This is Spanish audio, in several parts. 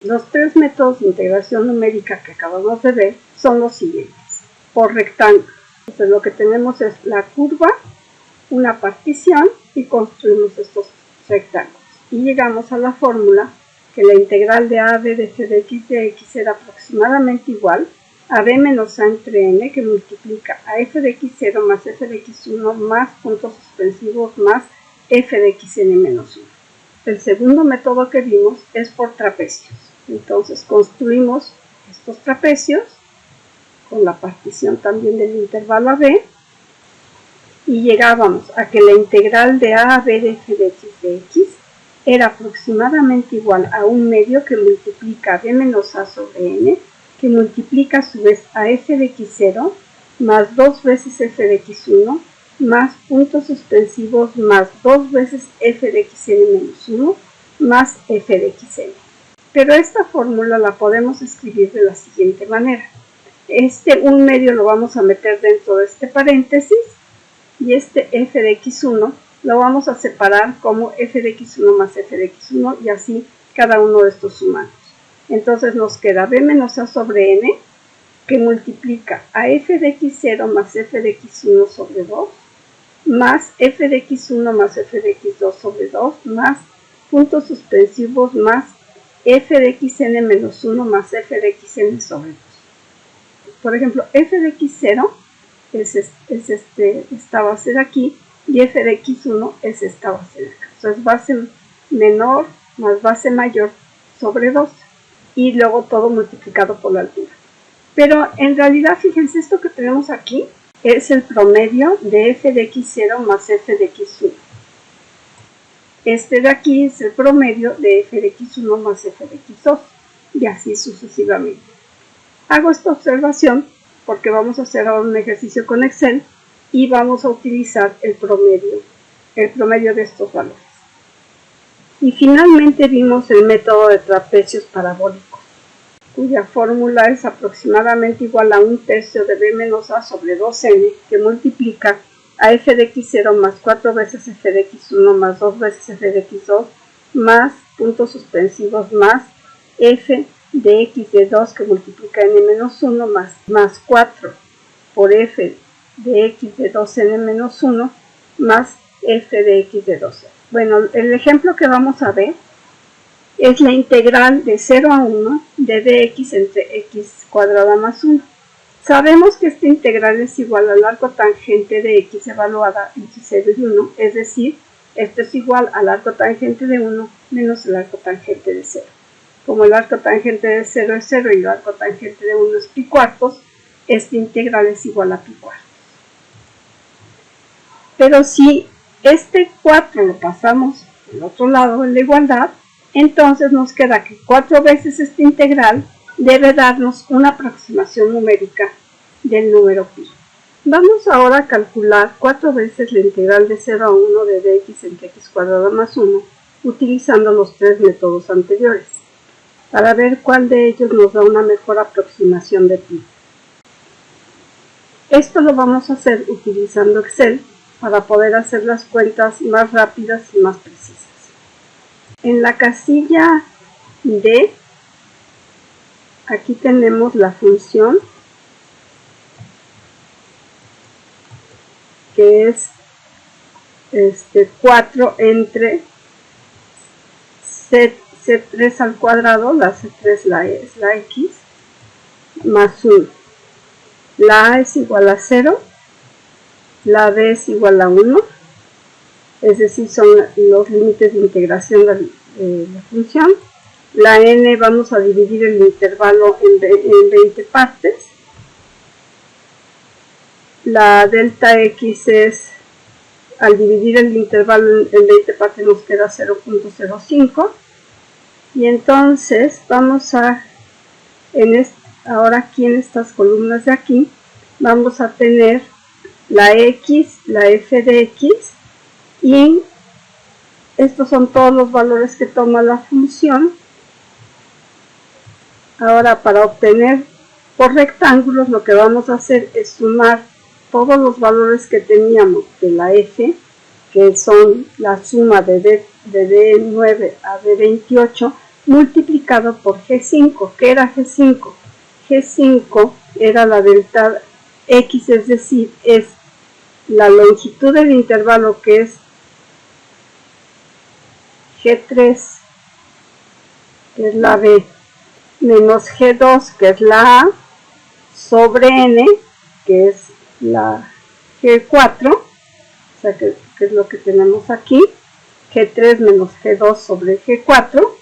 Los tres métodos de integración numérica que acabamos de ver son los siguientes. Por rectángulo. Entonces lo que tenemos es la curva, una partición y construimos estos rectángulos. Y llegamos a la fórmula que la integral de a b de f de x de x era aproximadamente igual a b menos a entre n, que multiplica a f de x0 más f de x1 más puntos suspensivos más f de xn menos 1. El segundo método que vimos es por trapecios. Entonces construimos estos trapecios con la partición también del intervalo a b y llegábamos a que la integral de a b de f de x era aproximadamente igual a un medio que multiplica a b menos a sobre n, que multiplica a su vez a f de x0 más 2 veces f de x1 más puntos suspensivos más 2 veces f de xn menos 1 más f de xn. Pero esta fórmula la podemos escribir de la siguiente manera. Un medio lo vamos a meter dentro de este paréntesis y este f de x1 lo vamos a separar como f de x1 más f de x1 y así cada uno de estos sumados. Entonces nos queda b menos a sobre n, que multiplica a f de x0 más f de x1 sobre 2 más f de x1 más f de x2 sobre 2 más puntos suspensivos más f de xn menos 1 más f de xn sobre 2. Por ejemplo, f de x0 es esta base de aquí y f de x1 es esta base de acá. Entonces base menor más base mayor sobre 2 y luego todo multiplicado por la altura. Pero en realidad, fíjense, esto que tenemos aquí es el promedio de f de x0 más f de x1. Este de aquí es el promedio de f de x1 más f de x2 y así sucesivamente. Hago esta observación porque vamos a hacer ahora un ejercicio con Excel y vamos a utilizar el promedio de estos valores. Y finalmente vimos el método de trapecios parabólicos, cuya fórmula es aproximadamente igual a 1/3 de b menos a sobre 2n, que multiplica a f de x0 más 4 veces f de x1 más 2 veces f de x2 más puntos suspensivos más f de x de 2 que multiplica n menos 1 más 4 por f de x de 2n menos 1 más f de x de 2n. Bueno, el ejemplo que vamos a ver es la integral de 0 a 1 de dx entre x cuadrada más 1. Sabemos que esta integral es igual al arco tangente de x evaluada entre 0 y 1, es decir, esto es igual al arco tangente de 1 menos el arco tangente de 0. Como el arco tangente de 0 es 0 y el arco tangente de 1 es pi cuartos, esta integral es igual a pi cuartos. Pero si este 4 lo pasamos al otro lado en la igualdad, entonces nos queda que 4 veces esta integral debe darnos una aproximación numérica del número pi. Vamos ahora a calcular 4 veces la integral de 0 a 1 de dx entre x cuadrada más 1 utilizando los tres métodos anteriores, para ver cuál de ellos nos da una mejor aproximación de pi. Esto lo vamos a hacer utilizando Excel para poder hacer las cuentas más rápidas y más precisas. En la casilla D, aquí tenemos la función que es 4 entre C3 al cuadrado, la C3 es la X, más 1. La A es igual a 0, la B es igual a 1, es decir, son los límites de integración de la función. La N vamos a dividir el intervalo en 20 partes. La delta X es, al dividir el intervalo en 20 partes nos queda 0.05. Y entonces vamos a, ahora aquí en estas columnas de aquí, vamos a tener la X, la f de X, y estos son todos los valores que toma la función. Ahora, para obtener por rectángulos, lo que vamos a hacer es sumar todos los valores que teníamos de la f, que son la suma de D9 a D28, multiplicado por G5. ¿Qué era G5? G5 era la delta X, es decir, es la longitud del intervalo, que es G3, que es la B, menos G2, que es la A, sobre N, que es la G4, o sea, que es lo que tenemos aquí, G3 menos G2 sobre G4,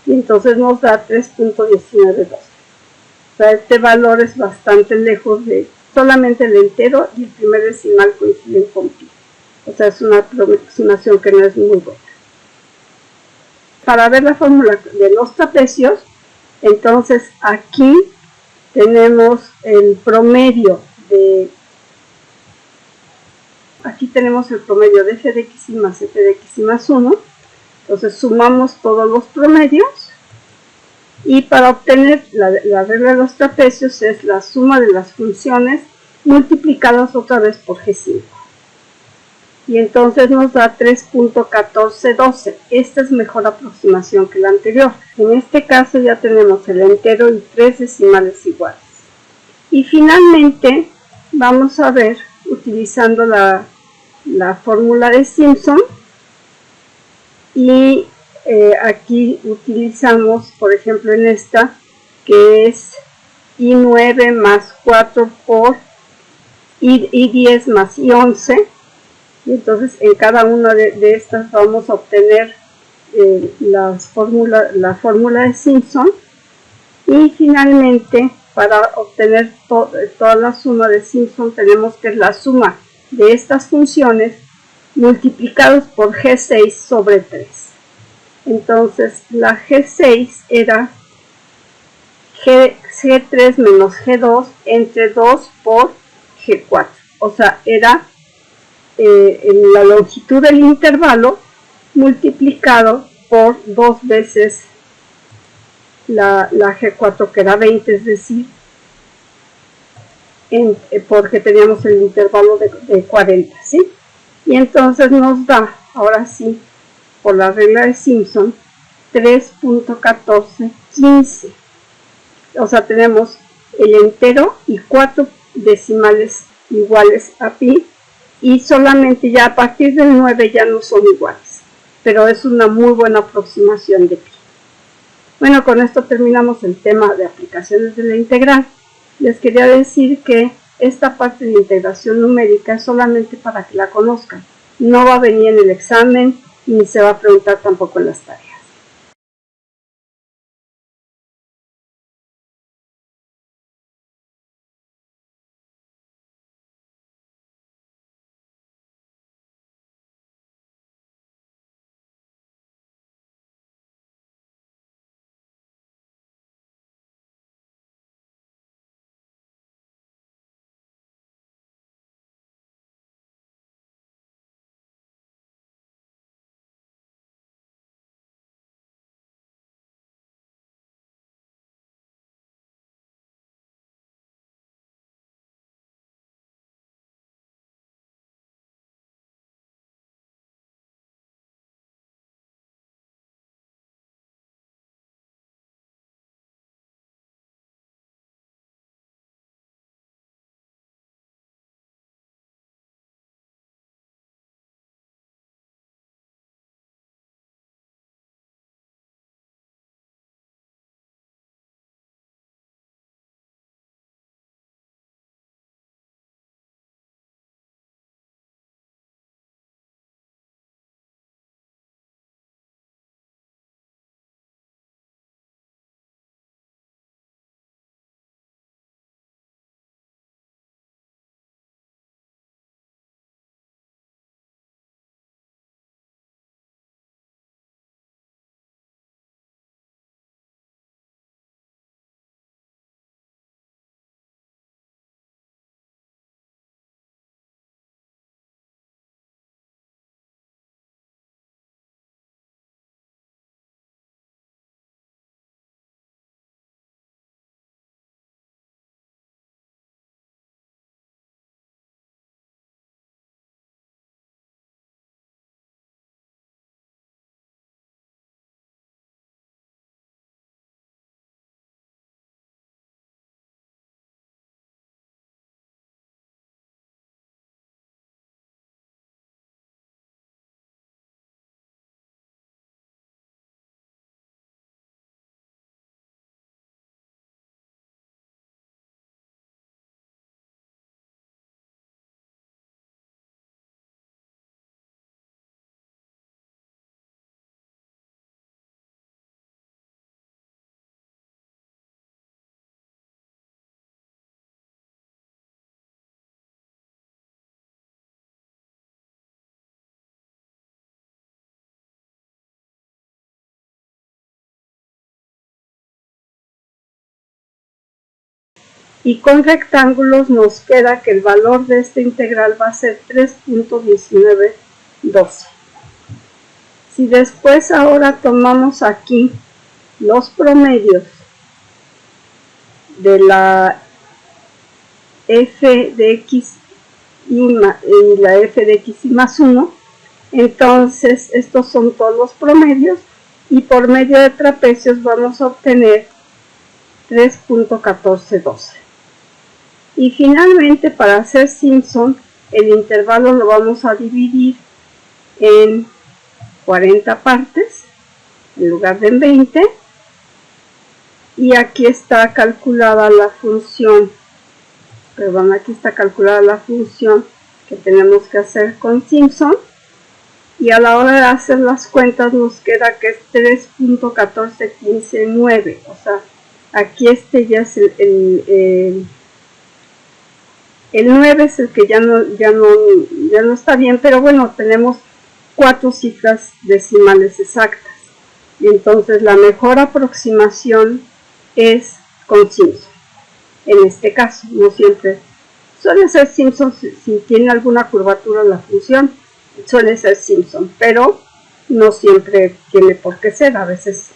y entonces nos da 3.192. O sea, este valor es bastante lejos de solamente el entero y el primer decimal coinciden con pi. O sea, es una aproximación que no es muy buena. Para ver la fórmula de los trapecios, entonces aquí tenemos el promedio de... Aquí tenemos el promedio de f de x más f de x más 1. Entonces sumamos todos los promedios. Y para obtener la regla de los trapecios es la suma de las funciones multiplicadas otra vez por G5. Y entonces nos da 3.1412. Esta es mejor aproximación que la anterior. En este caso ya tenemos el entero y 3 decimales iguales. Y finalmente vamos a ver, utilizando la fórmula de Simpson, y aquí utilizamos, por ejemplo, en esta, que es I9 más 4 por I10 más I11. Y entonces en cada una de estas vamos a obtener la fórmula de Simpson. Y finalmente, para obtener toda la suma de Simpson, tenemos que es la suma de estas funciones multiplicados por G6 sobre 3. Entonces la G6 era G3 menos G2 entre 2 por G4. O sea, era la longitud del intervalo multiplicado por 2 veces la G4, que era 20, es decir, porque teníamos el intervalo de 40, ¿sí? Y entonces nos da, ahora sí, por la regla de Simpson, 3.1415. O sea, tenemos el entero y 4 decimales iguales a pi, y solamente ya a partir del 9 ya no son iguales, pero es una muy buena aproximación de pi. Bueno, con esto terminamos el tema de aplicaciones de la integral. Les quería decir que esta parte de integración numérica es solamente para que la conozcan. No va a venir en el examen ni se va a preguntar tampoco en las tareas. y con rectángulos nos queda que el valor de esta integral va a ser 3.1912. Si después ahora tomamos aquí los promedios de la f de x y la f de x y más 1, entonces estos son todos los promedios y por medio de trapecios vamos a obtener 3.1412. Y finalmente, para hacer Simpson, el intervalo lo vamos a dividir en 40 partes en lugar de en 20, y aquí está calculada la función, perdón, aquí está calculada la función que tenemos que hacer con Simpson, y a la hora de hacer las cuentas nos queda que es 3.14159, o sea, aquí ya es el 9 es el que ya no está bien, pero bueno, tenemos 4 cifras decimales exactas, y entonces la mejor aproximación es con Simpson. En este caso, no siempre suele ser Simpson si tiene alguna curvatura en la función, suele ser Simpson, pero no siempre tiene por qué ser. A veces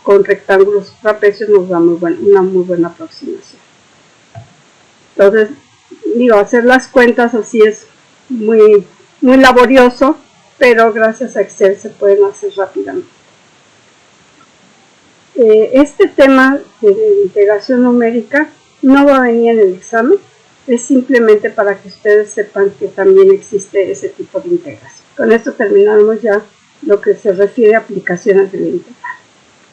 con rectángulos trapecios nos da una muy buena aproximación. Entonces, hacer las cuentas así es muy laborioso, pero gracias a Excel se pueden hacer rápidamente. Este tema de integración numérica no va a venir en el examen, es simplemente para que ustedes sepan que también existe ese tipo de integración. Con esto terminamos ya lo que se refiere a aplicaciones de la integración.